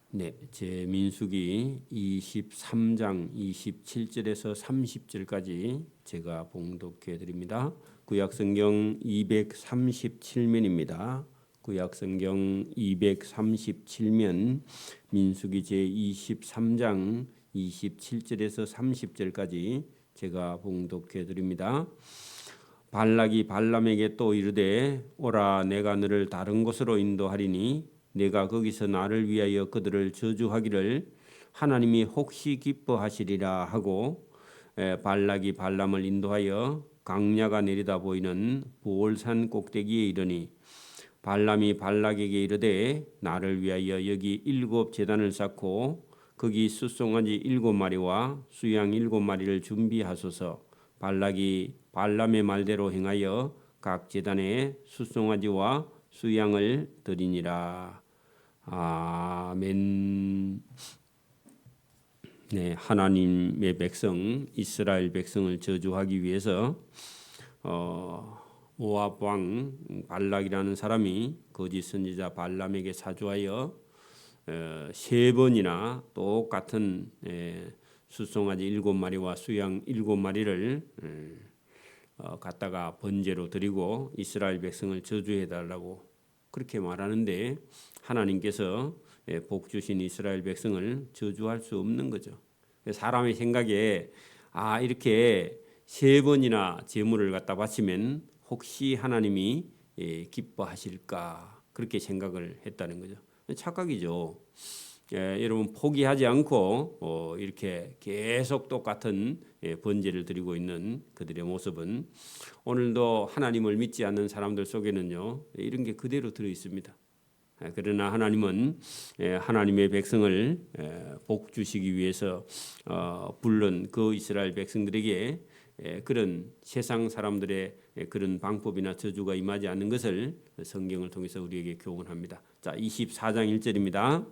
네, 제 민수기 23장 27절에서 30절까지 제가 봉독해 드립니다. 구약성경 237면입니다. 구약성경 237면 민수기 제 23장 27절에서 30절까지 제가 봉독해 드립니다. 발락이 발람에게 또 이르되 오라 내가 너를 다른 곳으로 인도하리니 내가 거기서 나를 위하여 그들을 저주하기를 하나님이 혹시 기뻐하시리라 하고 발락이 발람을 인도하여 강야가 내리다 보이는 부올산 꼭대기에 이르니 발람이 발락에게 이르되 나를 위하여 여기 7 제단을 쌓고 거기 숫송아지 7마리와 수양 7마리를 준비하소서. 발락이 발람의 말대로 행하여 각 제단에 숫송아지와 수양을 드리니라. 아멘. 네, 하나님의 백성 이스라엘 백성을 저주하기 위해서 모압 왕 발락이라는 사람이 거짓 선지자 발람에게 사주하여 3번이나 똑같은 숫송아지 7마리와 수양 7마리를 갖다가 번제로 드리고 이스라엘 백성을 저주해 달라고 그렇게 말하는데 하나님께서 복 주신 이스라엘 백성을 저주할 수 없는 거죠. 사람의 생각에 이렇게 3번이나 제물을 갖다 바치면 혹시 하나님이 기뻐하실까 그렇게 생각을 했다는 거죠. 착각이죠. 여러분 포기하지 않고 이렇게 계속 똑같은 번제를 드리고 있는 그들의 모습은 오늘도 하나님을 믿지 않는 사람들 속에는요 이런 게 그대로 들어 있습니다. 그러나 하나님은 하나님의 백성을 복 주시기 위해서 부른 그 이스라엘 백성들에게 그런 세상 사람들의 그런 방법이나 저주가 임하지 않는 것을 성경을 통해서 우리에게 교훈합니다. 자, 24장 1절입니다.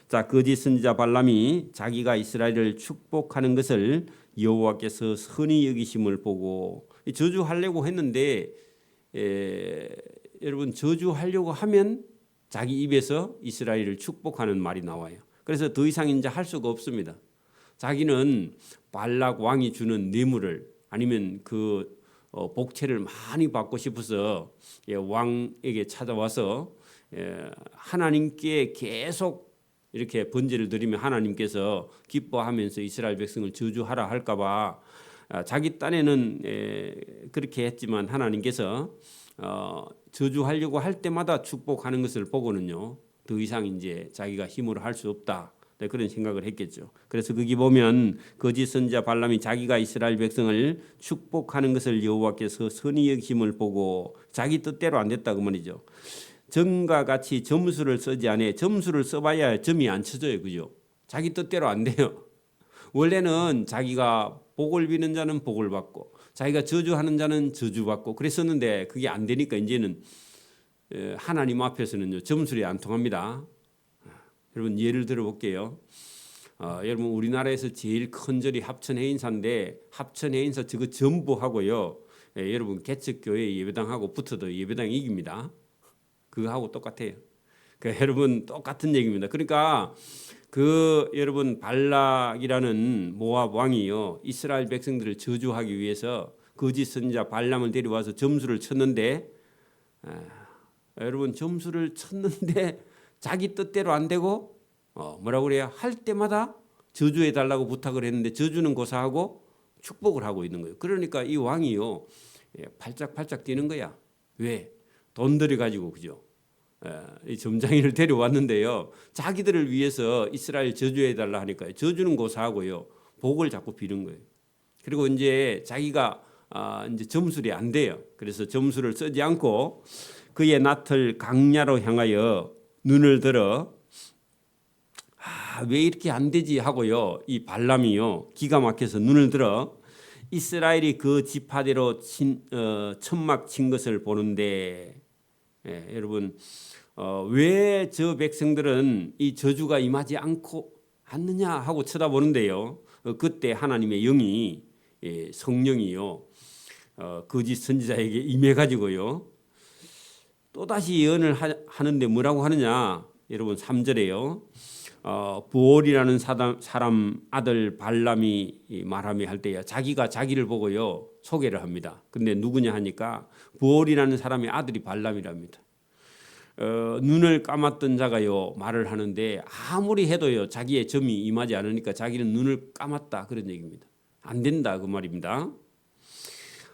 자, 거짓 선지자 발람이 자기가 이스라엘을 축복하는 것을 여호와께서 선히 여기심을 보고 저주하려고 했는데 여러분 저주하려고 하면 자기 입에서 이스라엘을 축복하는 말이 나와요. 그래서 더 이상 이제 할 수가 없습니다. 자기는 발락 왕이 주는 뇌물을 아니면 그 복채를 많이 받고 싶어서 왕에게 찾아와서 하나님께 계속 이렇게 번제를 드리면 하나님께서 기뻐하면서 이스라엘 백성을 저주하라 할까봐 자기 딴에는 그렇게 했지만 하나님께서 저주하려고 할 때마다 축복하는 것을 보고는요 더 이상 이제 자기가 힘으로 할 수 없다 그런 생각을 했겠죠. 그래서 거기 보면 거짓 선지자 발람이 자기가 이스라엘 백성을 축복하는 것을 여호와께서 선히 여기심을 보고 자기 뜻대로 안 됐다 그 말이죠. 점과 같이 점수를 쓰지 않아. 점수를 써봐야 점이 안 쳐져요, 그죠? 자기 뜻대로 안 돼요. 원래는 자기가 복을 비는 자는 복을 받고 자기가 저주하는 자는 저주받고 그랬었는데 그게 안 되니까 이제는 하나님 앞에서는요 점술이 안 통합니다. 여러분 예를 들어 볼게요. 여러분 우리나라에서 제일 큰 절이 합천해인사인데 합천해인사 저거 전부 하고요. 여러분 개척교회 예배당하고 붙어도 예배당이 이깁니다. 그거하고 똑같아요. 여러분 똑같은 얘기입니다. 그러니까 여러분 발락이라는 모압 왕이요 이스라엘 백성들을 저주하기 위해서 거짓 선지자 발람을 데려와서 점수를 쳤는데 여러분 점수를 쳤는데 자기 뜻대로 안 되고 뭐라고 그래야 할 때마다 저주해 달라고 부탁을 했는데 저주는 고사하고 축복을 하고 있는 거예요. 그러니까 이 왕이요 팔짝팔짝 뛰는 거야. 왜? 돈 들여가지고 그죠? 이 점장이를 데려왔는데요. 자기들을 위해서 이스라엘 저주해 달라 하니까 저주는 고사하고요. 복을 자꾸 비는 거예요. 그리고 이제 자기가 이제 점술이 안 돼요. 그래서 점술을 쓰지 않고 그의 낯을 강야로 향하여 눈을 들어 왜 이렇게 안 되지 하고요. 이 발람이요. 기가 막혀서 눈을 들어 이스라엘이 그 지파대로 천막 친 것을 보는데 여러분 왜 저 백성들은 이 저주가 임하지 않느냐 하고 쳐다보는데요. 그때 하나님의 영이 성령이요 거짓 선지자에게 임해가지고요 또다시 예언을 하는데 뭐라고 하느냐 여러분 3절에요 부올이라는 사람 아들 발람이 말하며 할 때야 자기가 자기를 보고요 소개를 합니다. 근데 누구냐 하니까 부올이라는 사람의 아들이 발람이랍니다. 눈을 감았던 자가요 말을 하는데 아무리 해도요 자기의 점이 임하지 않으니까 자기는 눈을 감았다 그런 얘기입니다. 안 된다 그 말입니다.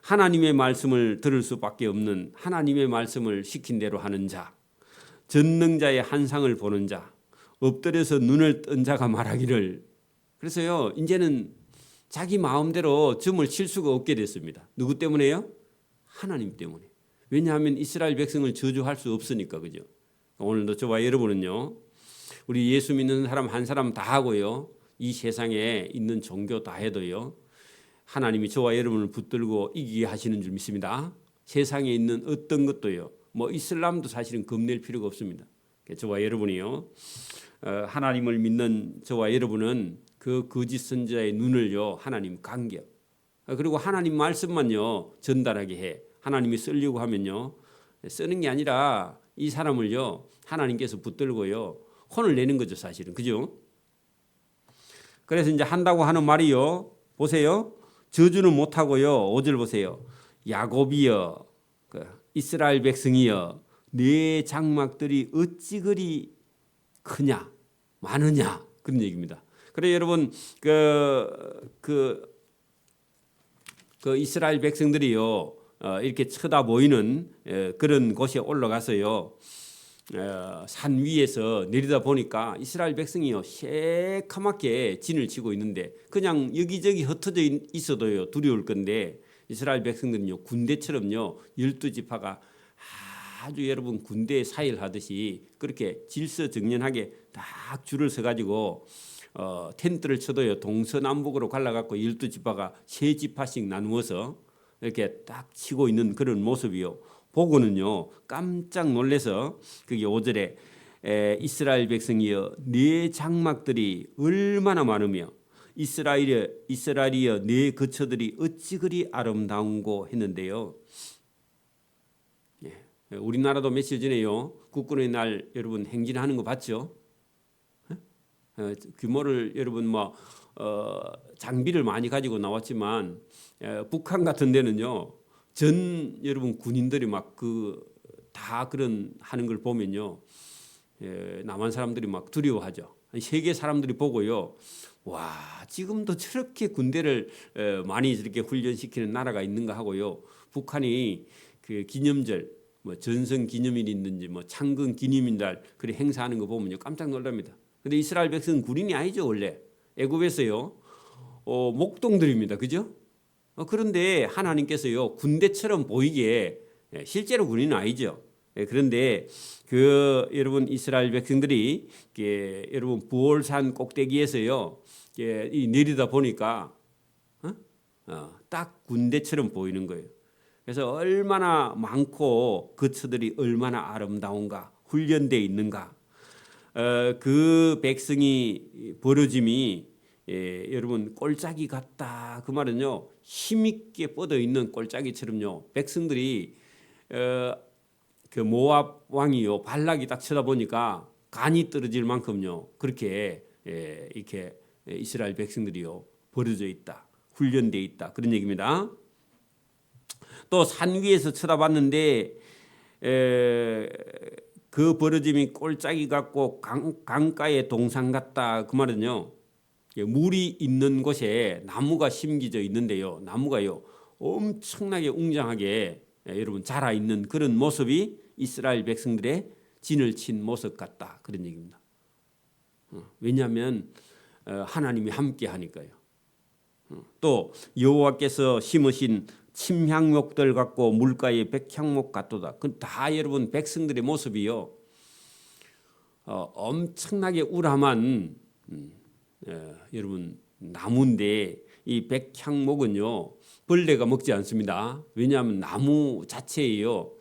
하나님의 말씀을 들을 수밖에 없는 하나님의 말씀을 시킨 대로 하는 자, 전능자의 한상을 보는 자, 엎드려서 눈을 뜬 자가 말하기를. 그래서요 이제는 자기 마음대로 점을 칠 수가 없게 됐습니다. 누구 때문에요? 하나님 때문에. 왜냐하면 이스라엘 백성을 저주할 수 없으니까. 그죠? 오늘도 저와 여러분은요 우리 예수 믿는 사람 한 사람 다 하고요 이 세상에 있는 종교 다 해도요 하나님이 저와 여러분을 붙들고 이기게 하시는 줄 믿습니다. 세상에 있는 어떤 것도요 뭐 이슬람도 사실은 겁낼 필요가 없습니다. 저와 여러분이요 하나님을 믿는 저와 여러분은 그 거짓 선지자의 눈을요 하나님 간격 그리고 하나님 말씀만요 전달하게 해. 하나님이 쓰려고 하면요 쓰는 게 아니라 이 사람을요 하나님께서 붙들고요 혼을 내는 거죠 사실은. 그죠? 그래서 이제 한다고 하는 말이요 보세요 저주는 못하고요 5절 보세요. 야곱이여 이스라엘 백성이여 네 장막들이 어찌 그리 크냐 많으냐 그런 얘기입니다. 그래 여러분 그 이스라엘 백성들이요 이렇게 쳐다 보이는 그런 곳에 올라가서요 산 위에서 내리다 보니까 이스라엘 백성이요 새카맣게 진을 치고 있는데 그냥 여기저기 흩어져 있어도요 두려울 건데 이스라엘 백성들은요 군대처럼요 12지파가 아주 여러분 군대 사일하듯이 그렇게 질서정연하게 딱 줄을 서가지고 텐트를 쳐도요 동서남북으로 갈라갖고 12지파가 3지파씩 나누어서 이렇게 딱 치고 있는 그런 모습이요 보고는요 깜짝 놀라서 그게 5절에 이스라엘 백성이여 네 장막들이 얼마나 많으며 이스라엘이여 네 거처들이 어찌 그리 아름다운고 했는데요. 우리나라도 며칠 전에요 국군의 날 여러분 행진하는 거 봤죠? 규모를 여러분 장비를 많이 가지고 나왔지만 북한 같은 데는요 전 여러분 군인들이 막 다 그런 하는 걸 보면요 남한 사람들이 막 두려워하죠. 세계 사람들이 보고요 와 지금도 저렇게 군대를 많이 이렇게 훈련시키는 나라가 있는가 하고요 북한이 그 기념절 전성 기념일이 있는지 창건 기념일날 그래 행사하는 거 보면요 깜짝 놀랍니다. 근데 이스라엘 백성은 군인이 아니죠 원래. 애굽에서요 목동들입니다. 그죠? 그런데 하나님께서요 군대처럼 보이게 실제로 군인은 아니죠. 그런데 여러분 이스라엘 백성들이 여러분 부올산 꼭대기에서요 내리다 보니까 딱 군대처럼 보이는 거예요. 그래서 얼마나 많고 거처들이 얼마나 아름다운가 훈련되어 있는가 그 백성이 벌어짐이 여러분 꼴짝이 같다 그 말은요 힘있게 뻗어 있는 꼴짝이처럼요 백성들이 그 모압 왕이요 발락이 딱 쳐다보니까 간이 떨어질 만큼요 그렇게 이렇게 이스라엘 백성들이요 벌어져 있다 훈련되어 있다 그런 얘기입니다. 또 산 위에서 쳐다봤는데 그 벌어짐이 꼴짝이 같고 강가의 동상 같다 그 말은요 물이 있는 곳에 나무가 심겨져 있는데요 나무가요 엄청나게 웅장하게 여러분 자라 있는 그런 모습이 이스라엘 백성들의 진을 친 모습 같다 그런 얘기입니다. 왜냐하면 하나님이 함께 하니까요. 또 여호와께서 심으신 침향목들 같고 물가의 백향목 같도다. 그 다 여러분 백성들의 모습이요 엄청나게 우람한 여러분 나무인데 이 백향목은요 벌레가 먹지 않습니다. 왜냐하면 나무 자체에요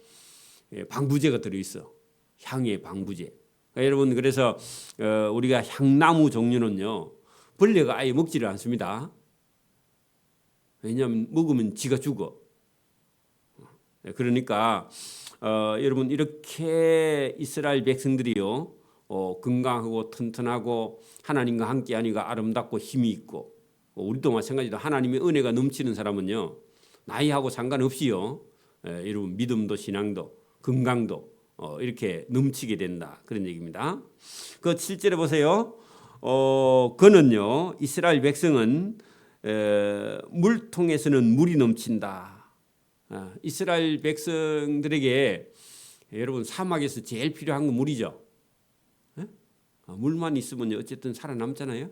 방부제가 들어있어. 향의 방부제. 그러니까 여러분 그래서 우리가 향나무 종류는요 벌레가 아예 먹지를 않습니다. 왜냐하면 먹으면 지가 죽어. 그러니까 여러분 이렇게 이스라엘 백성들이요 건강하고 튼튼하고 하나님과 함께하니까 아름답고 힘이 있고 우리도 마찬가지로 하나님의 은혜가 넘치는 사람은요 나이하고 상관없이요 여러분 믿음도 신앙도 건강도 이렇게 넘치게 된다 그런 얘기입니다. 그 7절에 보세요. 그는요 이스라엘 백성은 물통에서는 물이 넘친다. 이스라엘 백성들에게 여러분 사막에서 제일 필요한 건 물이죠. 물만 있으면 어쨌든 살아남잖아요.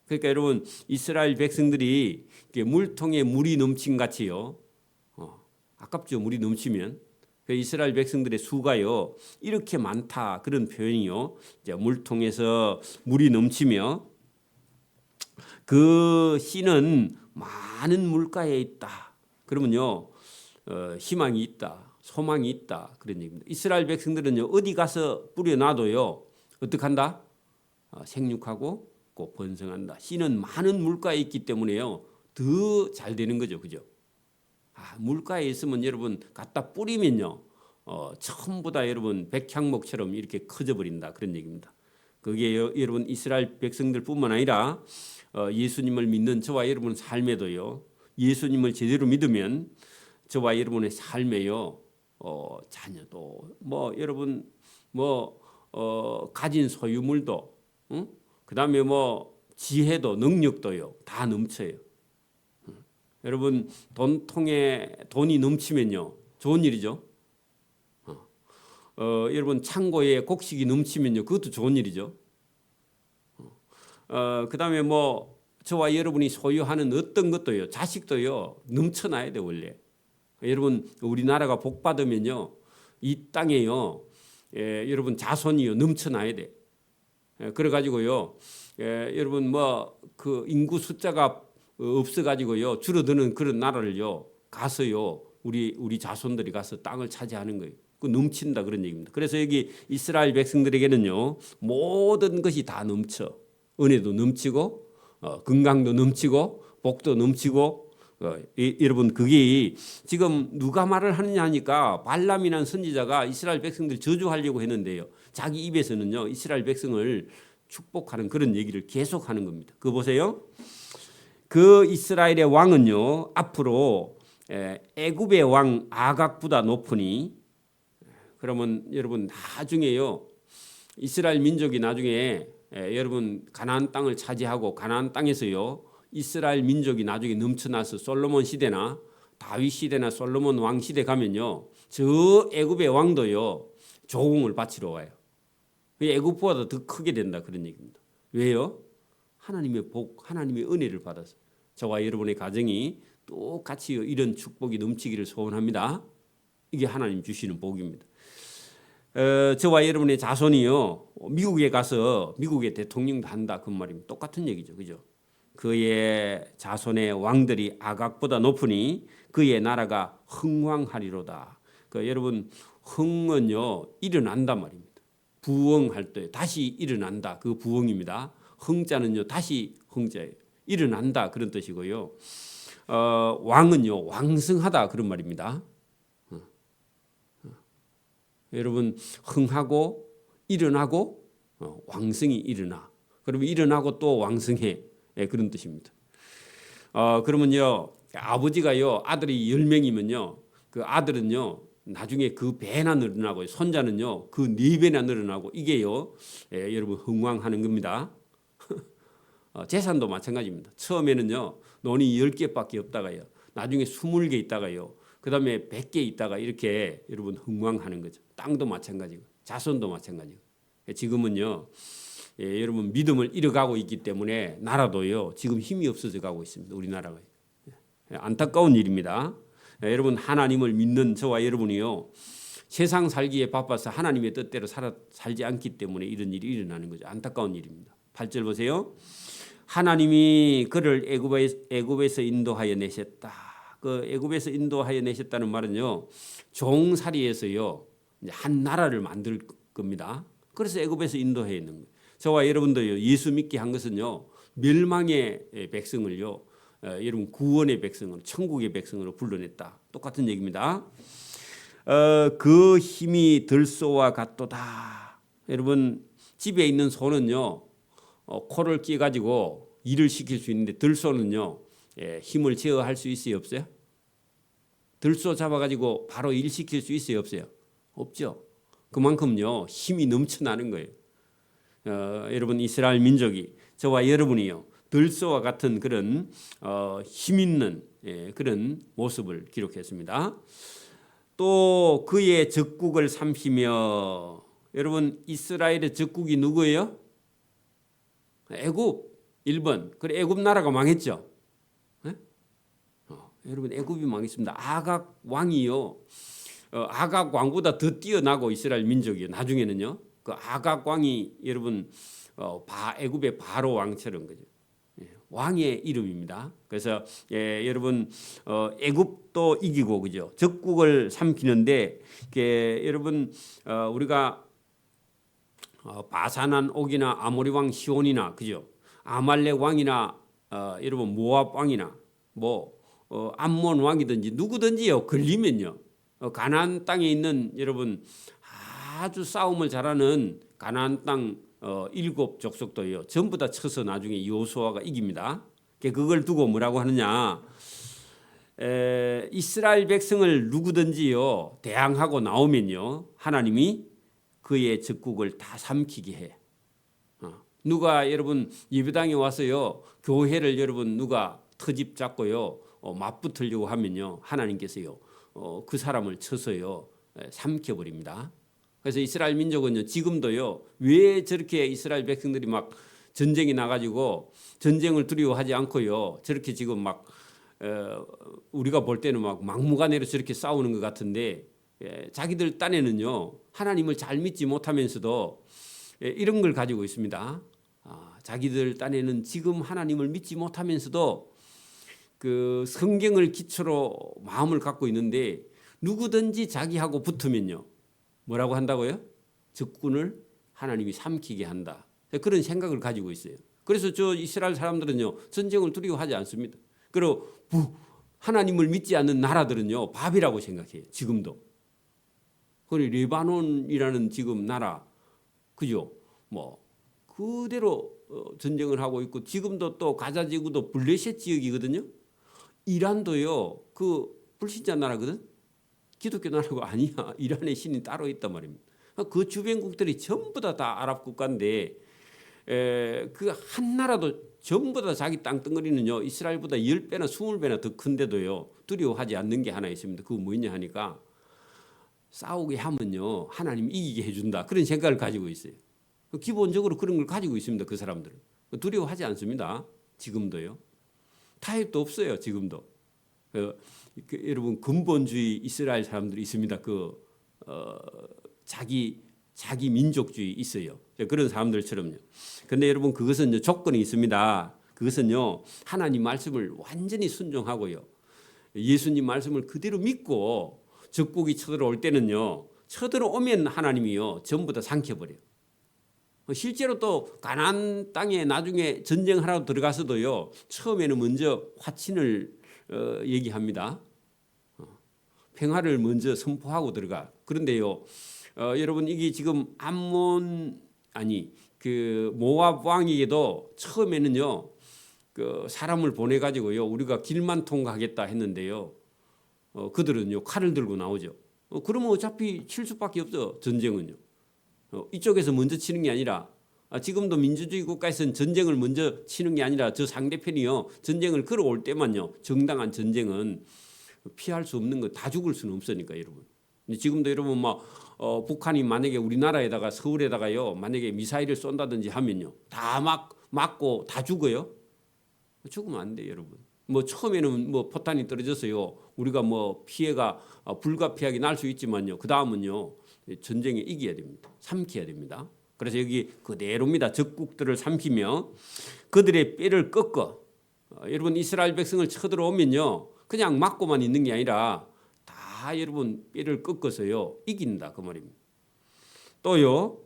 그러니까 여러분 이스라엘 백성들이 물통에 물이 넘친 같이요. 아깝죠. 물이 넘치면. 이스라엘 백성들의 수가요. 이렇게 많다. 그런 표현이요. 이제 물통에서 물이 넘치며 그 씨는 많은 물가에 있다. 그러면요. 희망이 있다. 소망이 있다. 그런 얘기입니다. 이스라엘 백성들은요. 어디 가서 뿌려놔도요. 어떻게 한다? 생육하고 꼭 번성한다. 씨는 많은 물가에 있기 때문에요. 더 잘 되는 거죠. 그죠? 물가에 있으면 여러분 갖다 뿌리면요. 처음보다 여러분 백향목처럼 이렇게 커져 버린다. 그런 얘기입니다. 그게 여러분 이스라엘 백성들뿐만 아니라 예수님을 믿는 저와 여러분 삶에도요. 예수님을 제대로 믿으면 저와 여러분의 삶에요. 자녀도 여러분 가진 소유물도 그다음에 지혜도 능력도요. 다 넘쳐요. 여러분 돈통에 돈이 넘치면요. 좋은 일이죠. 여러분 창고에 곡식이 넘치면요. 그것도 좋은 일이죠. 그다음에 저와 여러분이 소유하는 어떤 것도요. 자식도요. 넘쳐나야 돼 원래. 여러분 우리나라가 복 받으면요. 이 땅에요. 여러분 자손이요. 넘쳐나야 돼. 그래 가지고요. 여러분 그 인구 숫자가 없어 가지고요. 줄어드는 그런 나라를요. 가서요. 우리 자손들이 가서 땅을 차지하는 거예요. 그 넘친다 그런 얘기입니다. 그래서 여기 이스라엘 백성들에게는요. 모든 것이 다 넘쳐. 은혜도 넘치고 건강도 넘치고 복도 넘치고 여러분 그게 지금 누가 말을 하느냐 하니까 발람이라는 선지자가 이스라엘 백성들 저주하려고 했는데요. 자기 입에서는요. 이스라엘 백성을 축복하는 그런 얘기를 계속하는 겁니다. 그거 보세요. 그 이스라엘의 왕은요. 앞으로 애굽의 왕 아각보다 높으니 그러면 여러분 나중에요. 이스라엘 민족이 나중에 여러분 가나안 땅을 차지하고 가나안 땅에서요. 이스라엘 민족이 나중에 넘쳐나서 솔로몬 시대나 다윗 시대나 솔로몬 왕 시대 가면요. 저 애굽의 왕도요. 조공을 바치러 와요. 애굽보다 더 크게 된다 그런 얘기입니다. 왜요? 하나님의 복, 하나님의 은혜를 받아서 저와 여러분의 가정이 똑같이 이런 축복이 넘치기를 소원합니다. 이게 하나님 주시는 복입니다. 저와 여러분의 자손이요 미국에 가서 미국의 대통령도 한다 그 말입니다. 똑같은 얘기죠, 그죠? 그의 자손의 왕들이 아각보다 높으니 그의 나라가 흥왕하리로다. 여러분 흥은요 일어난단 말입니다. 부흥할 때 다시 일어난다. 그 부흥입니다. 흥자는요 다시 흥자예요. 일어난다 그런 뜻이고요. 왕은요 왕성하다 그런 말입니다. 여러분 흥하고 일어나고 왕성이 일어나. 그러면 일어나고 또 왕성해. 그런 뜻입니다. 그러면요 아버지가요 아들이 10명이면요 그 아들은요 나중에 그 배나 늘어나고 손자는요 그 4배나 늘어나고 이게요 여러분 흥왕하는 겁니다. 재산도 마찬가지입니다. 처음에는요 논이 10개밖에 없다가요 나중에 20개 있다가요 그다음에 100개 있다가 이렇게 여러분 흥왕하는 거죠. 땅도 마찬가지고 자손도 마찬가지고 지금은요 여러분 믿음을 잃어가고 있기 때문에 나라도요 지금 힘이 없어져 가고 있습니다. 우리나라가 안타까운 일입니다. 여러분 하나님을 믿는 저와 여러분이요 세상 살기에 바빠서 하나님의 뜻대로 살지 않기 때문에 이런 일이 일어나는 거죠. 안타까운 일입니다. 8절 보세요. 하나님이 그를 애굽에서 인도하여 내셨다. 그 애굽에서 인도하여 내셨다는 말은요 종살이에서요 한 나라를 만들 겁니다. 그래서 애굽에서 인도해 있는 거예요. 저와 여러분도요 예수 믿게 한 것은요 멸망의 백성을요 여러분 구원의 백성으로 천국의 백성으로 불러냈다. 똑같은 얘기입니다. 그 힘이 들소와 같도다. 여러분 집에 있는 소는요, 코를 끼 가지고 일을 시킬 수 있는데 들소는요, 힘을 제어할 수 있어요, 없어요? 들소 잡아가지고 바로 일 시킬 수 있어요, 없어요? 없죠. 그만큼요 힘이 넘쳐나는 거예요. 여러분 이스라엘 민족이 저와 여러분이요 들소와 같은 그런 힘 있는 그런 모습을 기록했습니다. 또 그의 적국을 삼키며 여러분 이스라엘의 적국이 누구예요? 애굽 1번. 그래 애굽 나라가 망했죠. 네? 여러분 애굽이 망했습니다. 아각 왕이요. 아각 왕보다 더 뛰어나고 이스라엘 민족이요. 나중에는요. 그 아각 왕이 여러분 애굽의 바로 왕처럼 그죠. 왕의 이름입니다. 그래서 여러분 애굽도 이기고 그죠. 적국을 삼키는데 여러분 우리가 바산한 옥이나 아모리 왕 시온이나 그죠. 아말렉 왕이나 여러분 모압 왕이나 뭐 암몬 왕이든지 누구든지요 걸리면요 가나안 땅에 있는 여러분 아주 싸움을 잘하는 가나안 땅 7 족속도요 전부 다 쳐서 나중에 여호수아가 이깁니다. 그걸 두고 뭐라고 하느냐? 이스라엘 백성을 누구든지요 대항하고 나오면요 하나님이 그의 적국을 다 삼키게 해. 누가 여러분 예배당에 와서요 교회를 여러분 누가 터집 잡고요 맞붙으려고 하면요 하나님께서요 그 사람을 쳐서요 삼켜버립니다. 그래서 이스라엘 민족은요 지금도요 왜 저렇게 이스라엘 백성들이 막 전쟁이 나가지고 전쟁을 두려워하지 않고요 저렇게 지금 막 우리가 볼 때는 막 막무가내로 저렇게 싸우는 것 같은데 자기들 딴에는요 하나님을 잘 믿지 못하면서도 이런 걸 가지고 있습니다. 자기들 딴에는 지금 하나님을 믿지 못하면서도 그 성경을 기초로 마음을 갖고 있는데 누구든지 자기하고 붙으면요 뭐라고 한다고요? 적군을 하나님이 삼키게 한다. 그런 생각을 가지고 있어요. 그래서 저 이스라엘 사람들은요 전쟁을 두려워하지 않습니다. 그리고 하나님을 믿지 않는 나라들은요 밥이라고 생각해요. 지금도. 그리고 레바논이라는 지금 나라 그죠? 뭐 그대로 전쟁을 하고 있고 지금도 또 가자 지구도 블레셋 지역이거든요. 이란도요 그 불신자 나라거든. 기독교 나라가 아니야. 이란의 신이 따로 있단 말입니다. 그 주변국들이 전부 다 아랍 국가인데 그 한 나라도 전부 다 자기 땅덩어리는요 이스라엘보다 10배나 20배나 더 큰데도요 두려워하지 않는 게 하나 있습니다. 그거 뭐냐 하니까 싸우게 하면요 하나님 이기게 해준다. 그런 생각을 가지고 있어요. 기본적으로 그런 걸 가지고 있습니다. 그 사람들은. 두려워하지 않습니다. 지금도요. 타협도 없어요. 지금도. 여러분 근본주의 이스라엘 사람들이 있습니다. 자기 민족주의 있어요. 그런 사람들처럼요. 그런데 여러분 그것은 조건이 있습니다. 그것은요 하나님 말씀을 완전히 순종하고요. 예수님 말씀을 그대로 믿고 적국이 쳐들어올 때는요. 쳐들어오면 하나님이요 전부 다 삼켜버려요. 실제로 또 가나안 땅에 나중에 전쟁하러 들어가서도요 처음에는 먼저 화친을 얘기합니다. 평화를 먼저 선포하고 들어가. 그런데요 여러분 이게 지금 암몬 그 모압 왕에게도 처음에는요 그 사람을 보내 가지고요 우리가 길만 통과하겠다 했는데요 그들은요 칼을 들고 나오죠. 그러면 어차피 칠 수밖에 없어. 전쟁은요. 이쪽에서 먼저 치는 게 아니라 지금도 민주주의 국가에서는 전쟁을 먼저 치는 게 아니라 저 상대편이요 전쟁을 걸어올 때만요 정당한 전쟁은 피할 수 없는 거 다 죽을 수는 없으니까 여러분. 지금도 여러분 막 북한이 만약에 우리나라에다가 서울에다가요 만약에 미사일을 쏜다든지 하면요 다 맞고 다 죽어요. 죽으면 안 돼요 여러분. 뭐 처음에는 뭐 포탄이 떨어져서요 우리가 뭐 피해가 불가피하게 날 수 있지만요 그 다음은요 전쟁에 이겨야 됩니다. 삼켜야 됩니다. 그래서 여기 그대로입니다. 적국들을 삼키며 그들의 뼈를 꺾어. 여러분 이스라엘 백성을 쳐들어오면요 그냥 맞고만 있는 게 아니라 다 여러분 뼈를 꺾어서요 이긴다 그 말입니다. 또요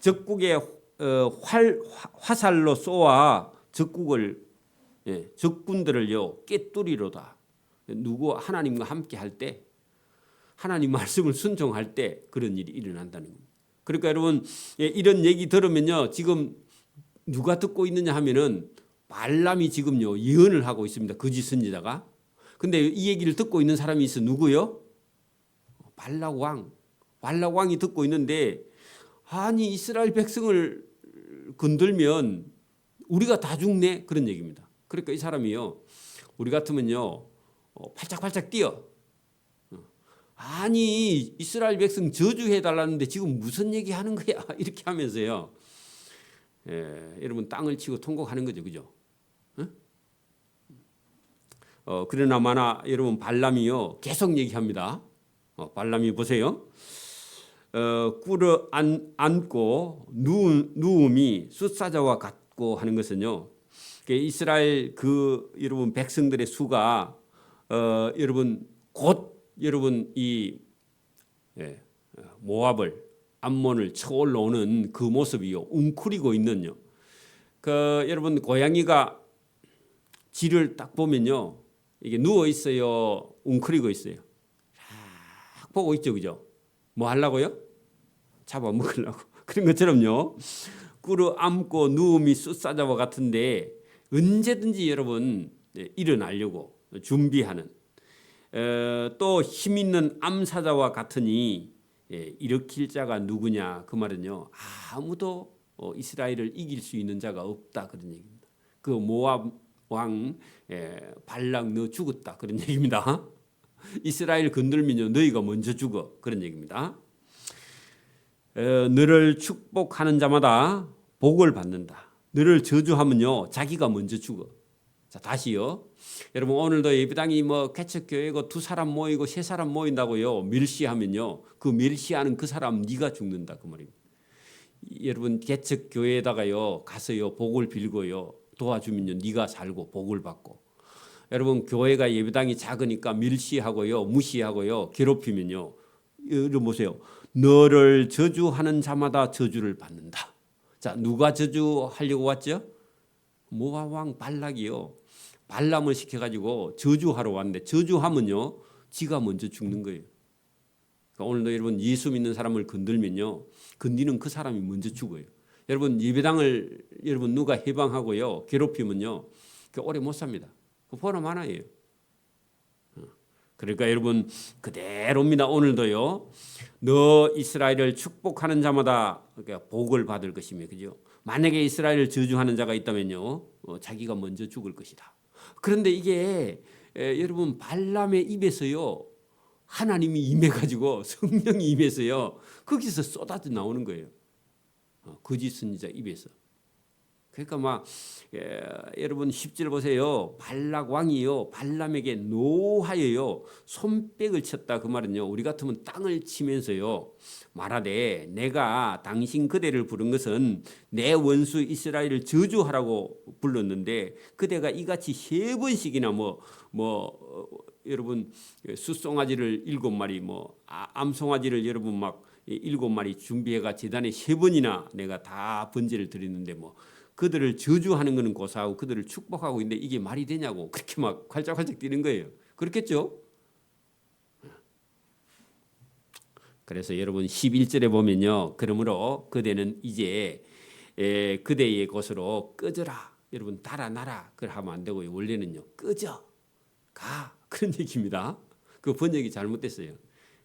적국의 화살로 쏘아 적군들을요 꿰뚫이로다. 누구 하나님과 함께 할 때 하나님 말씀을 순종할 때 그런 일이 일어난다는 겁니다. 그러니까 여러분 이런 얘기 들으면요, 지금 누가 듣고 있느냐 하면은 발람이 지금요 예언을 하고 있습니다. 거짓 선지자가. 근데 이 얘기를 듣고 있는 사람이 있어. 누구요? 발락 왕. 발락 왕이 듣고 있는데, 아니 이스라엘 백성을 건들면 우리가 다 죽네, 그런 얘기입니다. 그러니까 이 사람이요, 우리 같으면요 팔짝팔짝 뛰어. 아니 이스라엘 백성 저주해 달라는데 지금 무슨 얘기 하는 거야, 이렇게 하면서요, 여러분 땅을 치고 통곡하는 거죠, 그죠? 그러나 마나 여러분 발람이요 계속 얘기합니다. 발람이 보세요. 꿇어 앉고 누움이 숫사자와 같고 하는 것은요, 이스라엘 여러분 백성들의 수가 여러분 곧 여러분 이 모압을 암몬을 쳐 올라오는 그 모습이요 웅크리고 있는요. 여러분 고양이가 쥐를 딱 보면요, 이게 누워 있어요, 웅크리고 있어요. 딱 보고 있죠, 그죠? 뭐 하려고요? 잡아먹으려고. 그런 것처럼요, 꿇어 앉고 누움이 숫사자와 같은데 언제든지 여러분 일어나려고 준비하는, 또 힘 있는 암사자와 같으니 일으킬 자가 누구냐, 그 말은요 아무도 이스라엘을 이길 수 있는 자가 없다, 그런 얘기입니다. 그 모압 왕 발락 너 죽었다, 그런 얘기입니다. 이스라엘 건들면요 너희가 먼저 죽어, 그런 얘기입니다. 너를 축복하는 자마다 복을 받는다. 너를 저주하면요 자기가 먼저 죽어. 자, 다시요. 여러분 오늘도 예배당이 뭐 개척교회고 2사람 모이고 3사람 모인다고요 멸시하면요, 그 멸시하는 그 사람 네가 죽는다, 그 말입니다. 여러분 개척교회에다가요 가서요 복을 빌고요 도와주면요 네가 살고 복을 받고, 여러분 교회가 예배당이 작으니까 멸시하고요 무시하고요 괴롭히면요, 여러분 보세요, 너를 저주하는 자마다 저주를 받는다. 자, 누가 저주하려고 왔죠? 모압 왕 발락이요 발람을 시켜가지고 저주하러 왔는데, 저주하면요 지가 먼저 죽는 거예요. 그러니까 오늘도 여러분 예수 믿는 사람을 건들면요 건드리는 그 사람이 먼저 죽어요. 여러분 예배당을 여러분 누가 해방하고요 괴롭히면요 오래 못 삽니다. 그 보람 하나예요. 그러니까 여러분 그대로입니다. 오늘도요 너 이스라엘을 축복하는 자마다 복을 받을 것이며, 그죠? 만약에 이스라엘을 저주하는 자가 있다면요 자기가 먼저 죽을 것이다. 그런데 이게 여러분 발람의 입에서요 하나님이 임해가지고 성령이 임해서요 거기서 쏟아져 나오는 거예요. 거짓 선지자 입에서. 그러니까 막 여러분 10절 보세요. 발락 왕이요 발람에게 노하여요 손뼉을 쳤다, 그 말은요 우리 같으면 땅을 치면서요 말하되 내가 당신 그대를 부른 것은 내 원수 이스라엘을 저주하라고 불렀는데 그대가 이같이 3번씩이나 여러분 숫송아지를 7마리 암송아지를 여러분 막 7마리 준비해가 제단에 3번이나 내가 다 번제를 드리는데 그들을 저주하는 것은 고사하고 그들을 축복하고 있는데 이게 말이 되냐고 그렇게 막 활짝활짝 뛰는 거예요. 그렇겠죠? 그래서 여러분 11절에 보면요, 그러므로 그대는 이제 그대의 곳으로 꺼져라. 여러분 달아나라. 그걸 하면 안 되고요. 원래는요 꺼져 가, 그런 얘기입니다. 그 번역이 잘못됐어요.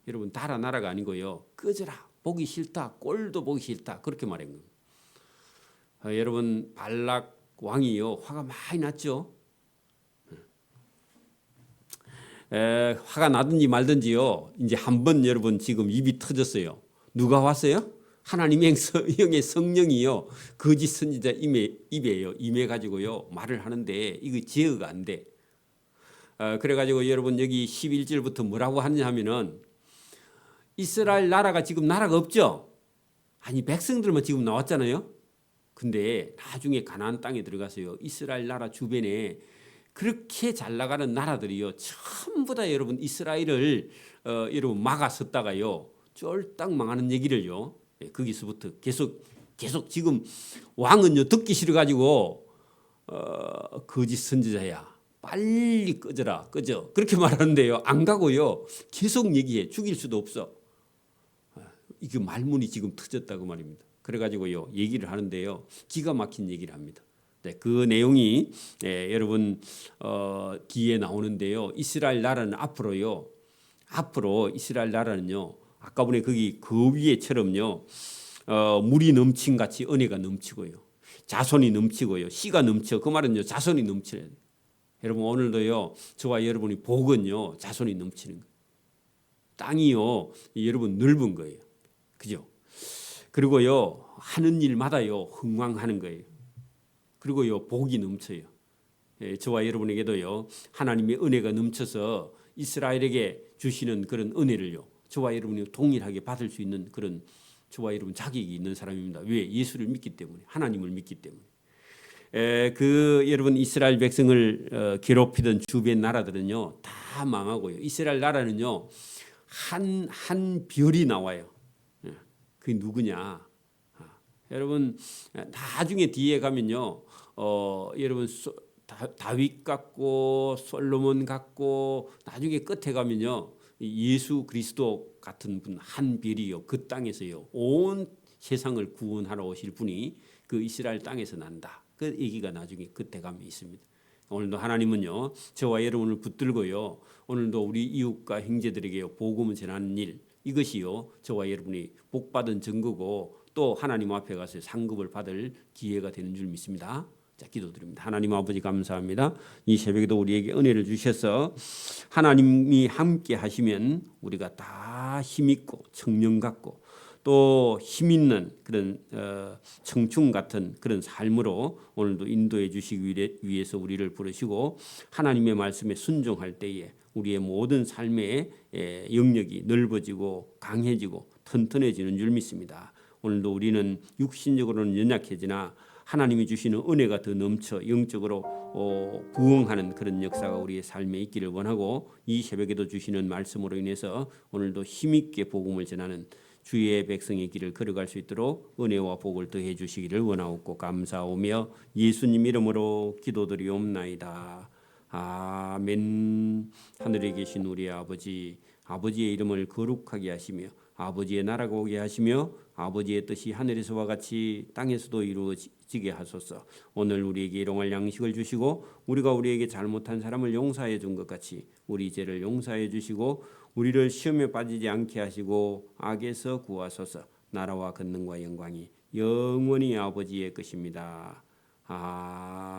여러분 달아나라가 아니고요 꺼져라. 보기 싫다. 꼴도 보기 싫다. 그렇게 말한 겁니다. 여러분 발락 왕이요 화가 많이 났죠. 화가 나든지 말든지요 이제 한번 여러분 지금 입이 터졌어요. 누가 왔어요? 하나님의 형의 성령이요 거짓 선지자 입에요 임해 가지고요 말을 하는데 이거 제어가 안 돼. 그래가지고 여러분 여기 11절부터 뭐라고 하느냐 하면은 이스라엘 나라가 지금 나라가 없죠. 아니 백성들만 지금 나왔잖아요. 근데 나중에 가나안 땅에 들어가서요 이스라엘 나라 주변에 그렇게 잘 나가는 나라들이요 전부 다 여러분 이스라엘을 여러분 막아섰다가요 쫄딱 망하는 얘기를요 거기서부터 계속 지금 왕은요 듣기 싫어 가지고 거짓 선지자야 빨리 꺼져라 꺼져 그렇게 말하는데요 안 가고요 계속 얘기해. 죽일 수도 없어. 이게 말문이 지금 터졌다고 말입니다. 그래가지고요 얘기를 하는데요 기가 막힌 얘기를 합니다. 네, 그 내용이 여러분 뒤에 나오는데요. 이스라엘 나라는 앞으로 이스라엘 나라는요. 아까 보니 거기 그 위에처럼요. 물이 넘친 같이 은혜가 넘치고요. 자손이 넘치고요. 씨가 넘쳐. 그 말은요. 자손이 넘치는. 여러분 오늘도요. 저와 여러분이 복은요. 자손이 넘치는 거예요. 땅이요. 여러분 넓은 거예요. 그죠? 그리고요. 하는 일마다요. 흥왕하는 거예요. 그리고요. 복이 넘쳐요. 저와 여러분에게도요. 하나님의 은혜가 넘쳐서 이스라엘에게 주시는 그런 은혜를요. 저와 여러분이 동일하게 받을 수 있는 그런 저와 여러분 자격이 있는 사람입니다. 왜? 예수를 믿기 때문에, 하나님을 믿기 때문에. 그 여러분 이스라엘 백성을 괴롭히던 주변 나라들은요 다 망하고요. 이스라엘 나라는요 한 별이 나와요. 그게 누구냐? 여러분 나중에 뒤에 가면요, 여러분 다윗 같고 솔로몬 같고 나중에 끝에 가면요 예수 그리스도 같은 분 한 별이요 그 땅에서요 온 세상을 구원하러 오실 분이 그 이스라엘 땅에서 난다. 그 얘기가 나중에 그때 가면 있습니다. 오늘도 하나님은요 저와 여러분을 붙들고요 오늘도 우리 이웃과 형제들에게 복음을 전하는 일 이것이요 저와 여러분이 복받은 증거고 또 하나님 앞에 가서 상급을 받을 기회가 되는 줄 믿습니다. 자, 기도드립니다. 하나님 아버지 감사합니다. 이 새벽에도 우리에게 은혜를 주셔서 하나님이 함께 하시면 우리가 다 힘있고 청령 같고 또 힘있는 그런 청춘 같은 그런 삶으로 오늘도 인도해 주시기 위해서 우리를 부르시고 하나님의 말씀에 순종할 때에 우리의 모든 삶의 영역이 넓어지고 강해지고 튼튼해지는 줄 믿습니다. 오늘도 우리는 육신적으로는 연약해지나 하나님이 주시는 은혜가 더 넘쳐 영적으로 부흥하는 그런 역사가 우리의 삶에 있기를 원하고 이 새벽에도 주시는 말씀으로 인해서 오늘도 힘있게 복음을 전하는 주의 백성의 길을 걸어갈 수 있도록 은혜와 복을 더해 주시기를 원하옵고 감사하며 예수님 이름으로 기도드리옵나이다. 아멘. 하늘에 계신 우리 아버지, 아버지의 이름을 거룩하게 하시며 아버지의 나라가 오게 하시며 아버지의 뜻이 하늘에서와 같이 땅에서도 이루어지게 하소서. 오늘 우리에게 일용할 양식을 주시고 우리가 우리에게 잘못한 사람을 용서해 준 것 같이 우리 죄를 용서해 주시고 우리를 시험에 빠지지 않게 하시고 악에서 구하소서. 나라와 권능과 영광이 영원히 아버지의 것입니다. 아멘.